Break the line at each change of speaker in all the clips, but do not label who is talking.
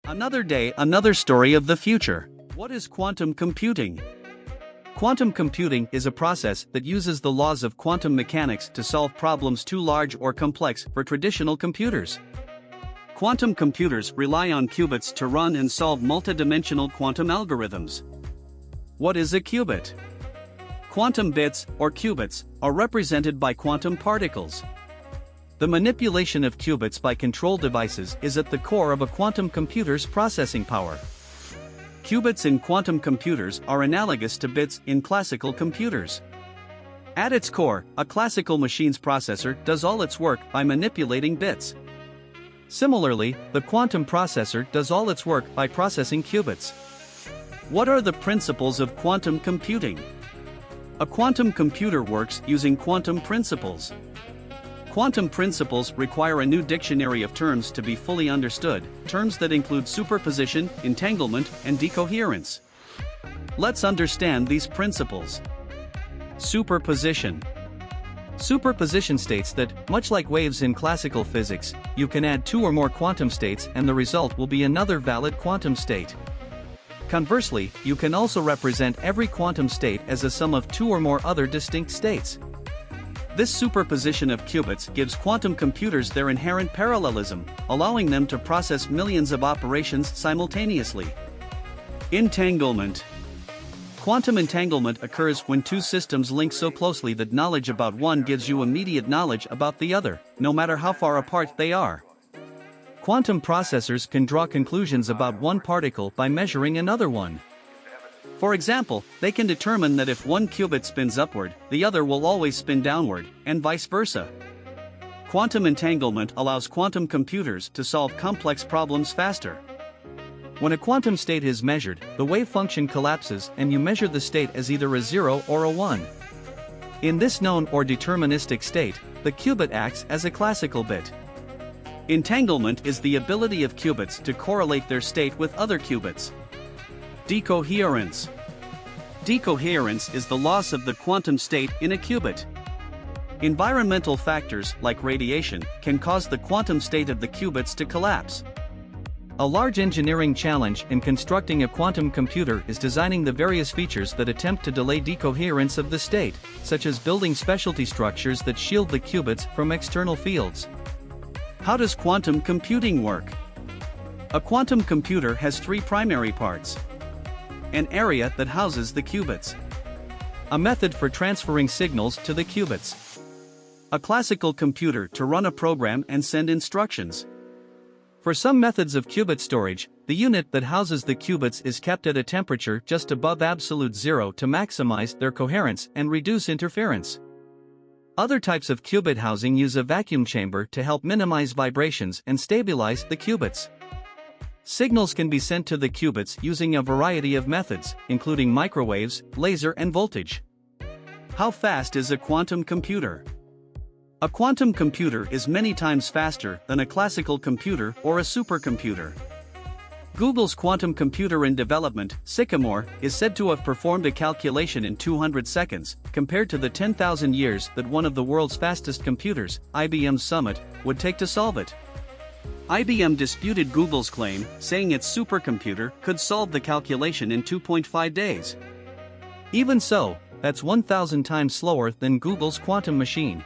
Another day, another story of the future. What is quantum computing? Quantum computing is a process that uses the laws of quantum mechanics to solve problems too large or complex for traditional computers. Quantum computers rely on qubits to run and solve multidimensional quantum algorithms. What is a qubit? Quantum bits, or qubits, are represented by quantum particles. The manipulation of qubits by control devices is at the core of a quantum computer's processing power. Qubits in quantum computers are analogous to bits in classical computers. At its core, a classical machine's processor does all its work by manipulating bits. Similarly, the quantum processor does all its work by processing qubits. What are the principles of quantum computing? A quantum computer works using quantum principles. Quantum principles require a new dictionary of terms to be fully understood, terms that include superposition, entanglement, and decoherence. Let's understand these principles. Superposition. Superposition states that, much like waves in classical physics, you can add two or more quantum states and the result will be another valid quantum state. Conversely, you can also represent every quantum state as a sum of two or more other distinct states. This superposition of qubits gives quantum computers their inherent parallelism, allowing them to process millions of operations simultaneously. Entanglement. Quantum entanglement occurs when two systems link so closely that knowledge about one gives you immediate knowledge about the other, no matter how far apart they are. Quantum processors can draw conclusions about one particle by measuring another one. For example, they can determine that if one qubit spins upward, the other will always spin downward, and vice versa. Quantum entanglement allows quantum computers to solve complex problems faster. When a quantum state is measured, the wave function collapses and you measure the state as either a 0 or a 1. In this known or deterministic state, the qubit acts as a classical bit. Entanglement is the ability of qubits to correlate their state with other qubits. Decoherence. Decoherence is the loss of the quantum state in a qubit. Environmental factors, like radiation, can cause the quantum state of the qubits to collapse. A large engineering challenge in constructing a quantum computer is designing the various features that attempt to delay decoherence of the state, such as building specialty structures that shield the qubits from external fields. How does quantum computing work? A quantum computer has three primary parts. An area that houses the qubits. A method for transferring signals to the qubits. A classical computer to run a program and send instructions. For some methods of qubit storage, the unit that houses the qubits is kept at a temperature just above absolute zero to maximize their coherence and reduce interference. Other types of qubit housing use a vacuum chamber to help minimize vibrations and stabilize the qubits. Signals can be sent to the qubits using a variety of methods, including microwaves, laser and voltage. How fast is a quantum computer? A quantum computer is many times faster than a classical computer or a supercomputer. Google's quantum computer in development, Sycamore, is said to have performed a calculation in 200 seconds, compared to the 10,000 years that one of the world's fastest computers, IBM's Summit, would take to solve it. IBM disputed Google's claim, saying its supercomputer could solve the calculation in 2.5 days. Even so, that's 1,000 times slower than Google's quantum machine.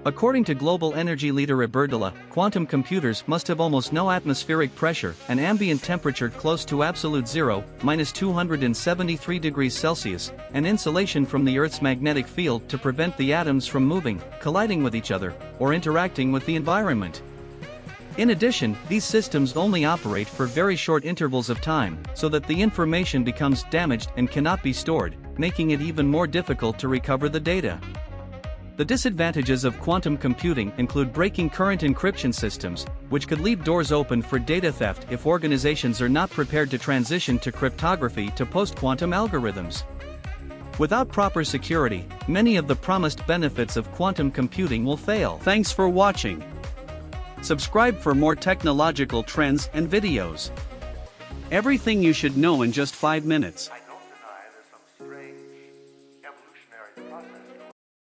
According to global energy leader Iberdrola, quantum computers must have almost no atmospheric pressure, an ambient temperature close to absolute zero, -273 degrees Celsius, and insulation from the Earth's magnetic field to prevent the atoms from moving, colliding with each other, or interacting with the environment. In addition, these systems only operate for very short intervals of time, so that the information becomes damaged and cannot be stored, making it even more difficult to recover the data. The disadvantages of quantum computing include breaking current encryption systems, which could leave doors open for data theft if organizations are not prepared to transition to cryptography to post-quantum algorithms. Without proper security, many of the promised benefits of quantum computing will fail. Thanks for watching. Subscribe for more technological trends and videos. Everything you should know in just 5 minutes.